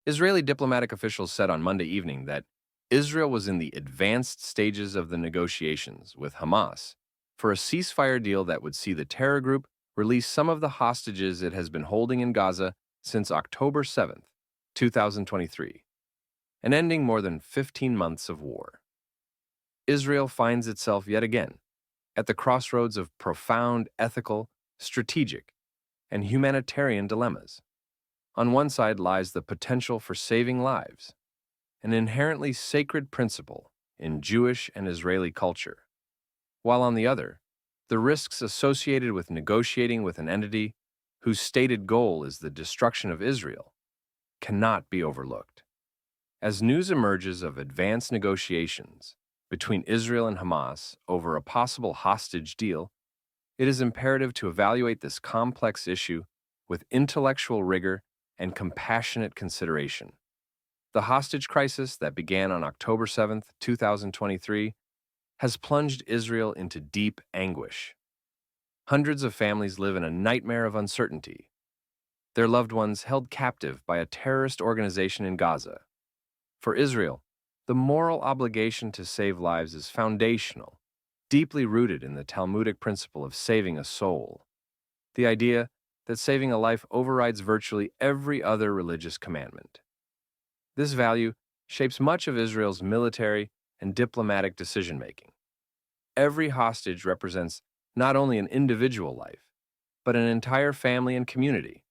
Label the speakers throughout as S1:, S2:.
S1: Israeli diplomatic officials said on Monday evening that Israel was in the advanced stages of the negotiations with Hamas for a ceasefire deal that would see the terror group release some of the hostages it has been holding in Gaza since October 7th, 2023, and ending more than 15 months of war. Israel finds itself yet again at the crossroads of profound ethical, strategic, and humanitarian dilemmas. On one side lies the potential for saving lives, an inherently sacred principle in Jewish and Israeli culture, while on the other, the risks associated with negotiating with an entity whose stated goal is the destruction of Israel cannot be overlooked. As news emerges of advanced negotiations between Israel and Hamas over a possible hostage deal, it is imperative to evaluate this complex issue with intellectual rigor and compassionate consideration. The hostage crisis that began on October 7th, 2023, has plunged Israel into deep anguish. Hundreds of families live in a nightmare of uncertainty, their loved ones held captive by a terrorist organization in Gaza. For Israel, the moral obligation to save lives is foundational, deeply rooted in the Talmudic principle of saving a soul, the idea that saving a life overrides virtually every other religious commandment. This value shapes much of Israel's military and diplomatic decision-making. Every hostage represents not only an individual life, but an entire family and community,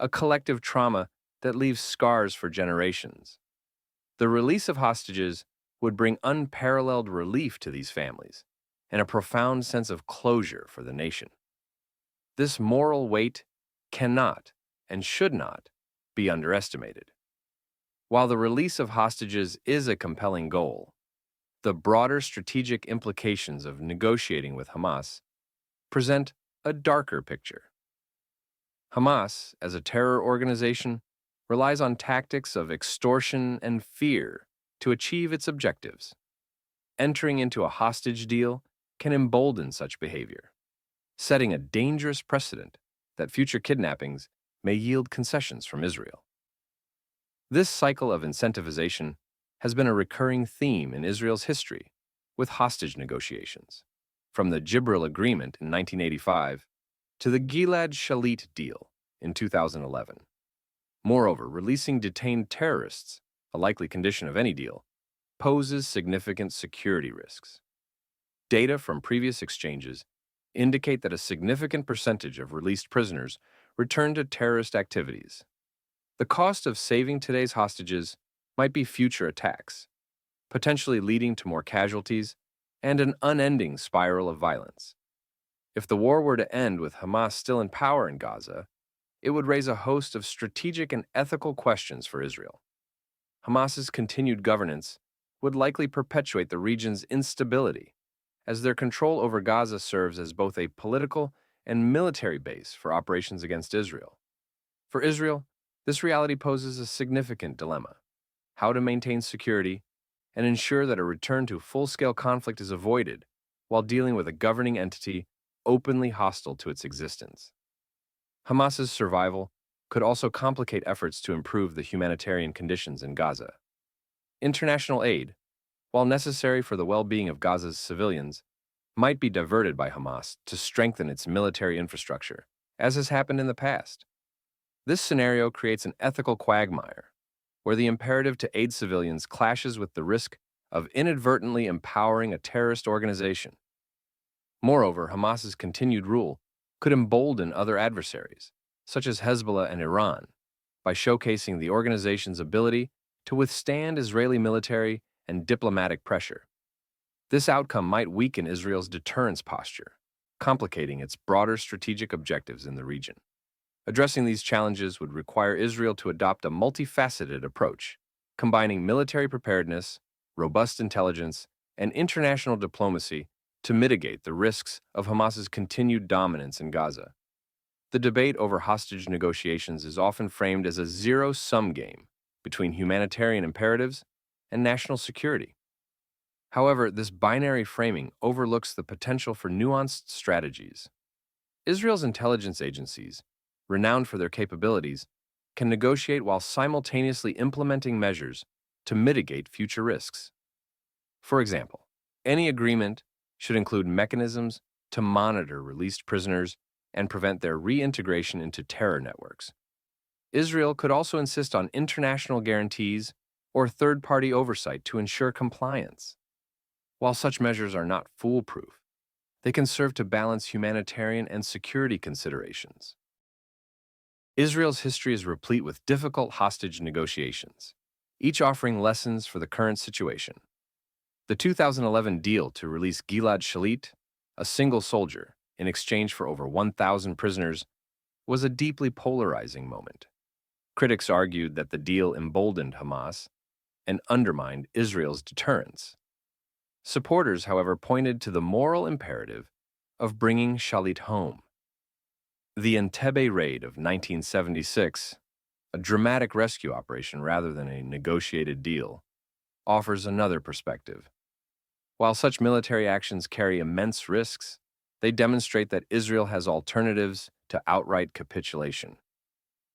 S1: a collective trauma that leaves scars for generations. The release of hostages would bring unparalleled relief to these families and a profound sense of closure for the nation. This moral weight cannot and should not be underestimated. While the release of hostages is a compelling goal, the broader strategic implications of negotiating with Hamas present a darker picture. Hamas, as a terror organization, relies on tactics of extortion and fear to achieve its objectives. Entering into a hostage deal can embolden such behavior, setting a dangerous precedent that future kidnappings may yield concessions from Israel. This cycle of incentivization has been a recurring theme in Israel's history with hostage negotiations, from the Jibril Agreement in 1985 to the Gilad Shalit deal in 2011. Moreover, releasing detained terrorists, a likely condition of any deal, poses significant security risks. Data from previous exchanges indicate that a significant percentage of released prisoners return to terrorist activities. The cost of saving today's hostages might be future attacks, potentially leading to more casualties and an unending spiral of violence. If the war were to end with Hamas still in power in Gaza, it would raise a host of strategic and ethical questions for Israel. Hamas's continued governance would likely perpetuate the region's instability, as their control over Gaza serves as both a political and military base for operations against Israel. For Israel, this reality poses a significant dilemma: how to maintain security and ensure that a return to full-scale conflict is avoided while dealing with a governing entity openly hostile to its existence. Hamas's survival could also complicate efforts to improve the humanitarian conditions in Gaza. International aid, while necessary for the well-being of Gaza's civilians, might be diverted by Hamas to strengthen its military infrastructure, as has happened in the past. This scenario creates an ethical quagmire, where the imperative to aid civilians clashes with the risk of inadvertently empowering a terrorist organization. Moreover, Hamas's continued rule could embolden other adversaries, such as Hezbollah and Iran, by showcasing the organization's ability to withstand Israeli military and diplomatic pressure. This outcome might weaken Israel's deterrence posture, complicating its broader strategic objectives in the region. Addressing these challenges would require Israel to adopt a multifaceted approach, combining military preparedness, robust intelligence, and international diplomacy to mitigate the risks of Hamas's continued dominance in Gaza. The debate over hostage negotiations is often framed as a zero-sum game between humanitarian imperatives and national security. However, this binary framing overlooks the potential for nuanced strategies. Israel's intelligence agencies, renowned for their capabilities, can negotiate while simultaneously implementing measures to mitigate future risks. For example, any agreement should include mechanisms to monitor released prisoners and prevent their reintegration into terror networks. Israel could also insist on international guarantees or third-party oversight to ensure compliance. While such measures are not foolproof, they can serve to balance humanitarian and security considerations. Israel's history is replete with difficult hostage negotiations, each offering lessons for the current situation. The 2011 deal to release Gilad Shalit, a single soldier, in exchange for over 1,000 prisoners, was a deeply polarizing moment. Critics argued that the deal emboldened Hamas and undermined Israel's deterrence. Supporters, however, pointed to the moral imperative of bringing Shalit home. The Entebbe raid of 1976, a dramatic rescue operation rather than a negotiated deal, offers another perspective. While such military actions carry immense risks, they demonstrate that Israel has alternatives to outright capitulation.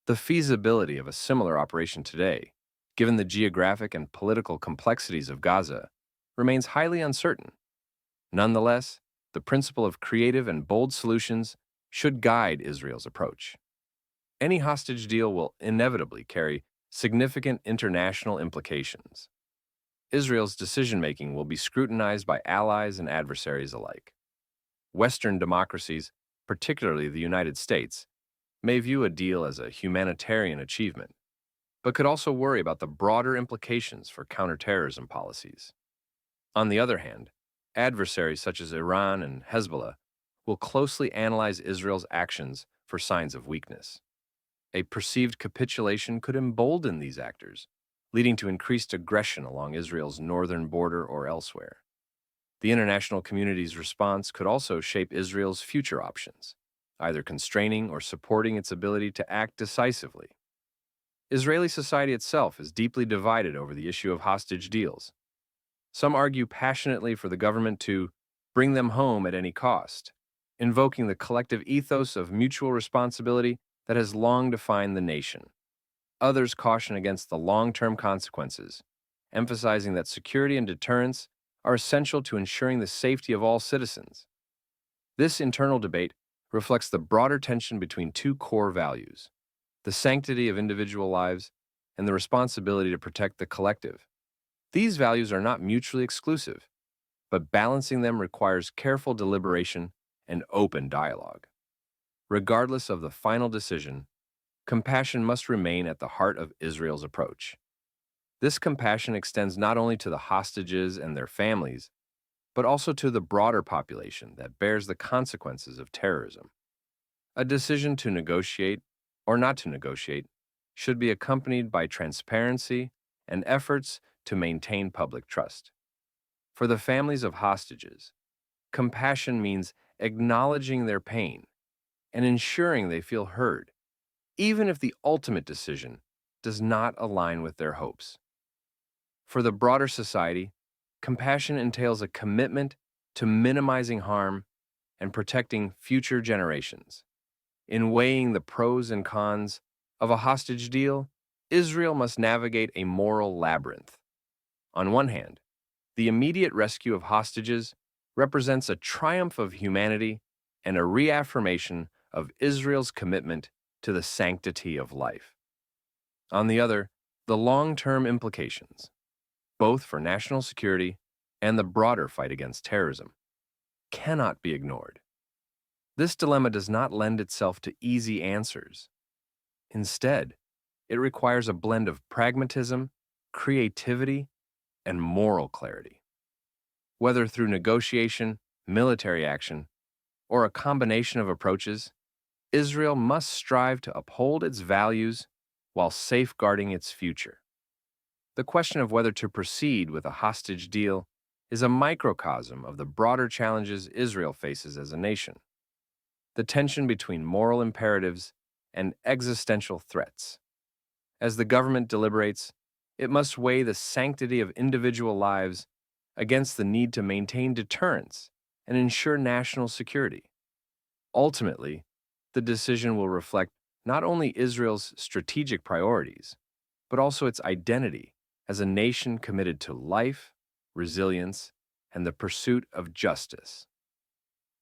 S1: The feasibility of a similar operation today, given the geographic and political complexities of Gaza, remains highly uncertain. Nonetheless, the principle of creative and bold solutions should guide Israel's approach. Any hostage deal will inevitably carry significant international implications. Israel's decision-making will be scrutinized by allies and adversaries alike. Western democracies, particularly the United States, may view a deal as a humanitarian achievement, but could also worry about the broader implications for counterterrorism policies. On the other hand, adversaries such as Iran and Hezbollah will closely analyze Israel's actions for signs of weakness. A perceived capitulation could embolden these actors, leading to increased aggression along Israel's northern border or elsewhere. The international community's response could also shape Israel's future options, either constraining or supporting its ability to act decisively. Israeli society itself is deeply divided over the issue of hostage deals. Some argue passionately for the government to bring them home at any cost, invoking the collective ethos of mutual responsibility that has long defined the nation. Others caution against the long-term consequences, emphasizing that security and deterrence are essential to ensuring the safety of all citizens. This internal debate reflects the broader tension between two core values: the sanctity of individual lives and the responsibility to protect the collective. These values are not mutually exclusive, but balancing them requires careful deliberation and open dialogue. Regardless of the final decision, compassion must remain at the heart of Israel's approach. This compassion extends not only to the hostages and their families, but also to the broader population that bears the consequences of terrorism. A decision to negotiate or not to negotiate should be accompanied by transparency and efforts to maintain public trust. For the families of hostages, compassion means acknowledging their pain and ensuring they feel heard, even if the ultimate decision does not align with their hopes. For the broader society, compassion entails a commitment to minimizing harm and protecting future generations. In weighing the pros and cons of a hostage deal, Israel must navigate a moral labyrinth. On one hand, the immediate rescue of hostages represents a triumph of humanity and a reaffirmation of Israel's commitment to the sanctity of life. On the other, the long-term implications, both for national security and the broader fight against terrorism, cannot be ignored. This dilemma does not lend itself to easy answers. Instead, it requires a blend of pragmatism, creativity, and moral clarity. Whether through negotiation, military action, or a combination of approaches, Israel must strive to uphold its values while safeguarding its future. The question of whether to proceed with a hostage deal is a microcosm of the broader challenges Israel faces as a nation. The tension between moral imperatives and existential threats. As the government deliberates, it must weigh the sanctity of individual lives against the need to maintain deterrence and ensure national security. Ultimately, the decision will reflect not only Israel's strategic priorities, but also its identity as a nation committed to life, resilience, and the pursuit of justice.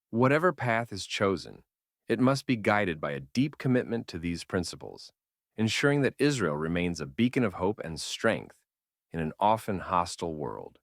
S1: Whatever path is chosen, it must be guided by a deep commitment to these principles, ensuring that Israel remains a beacon of hope and strength in an often hostile world.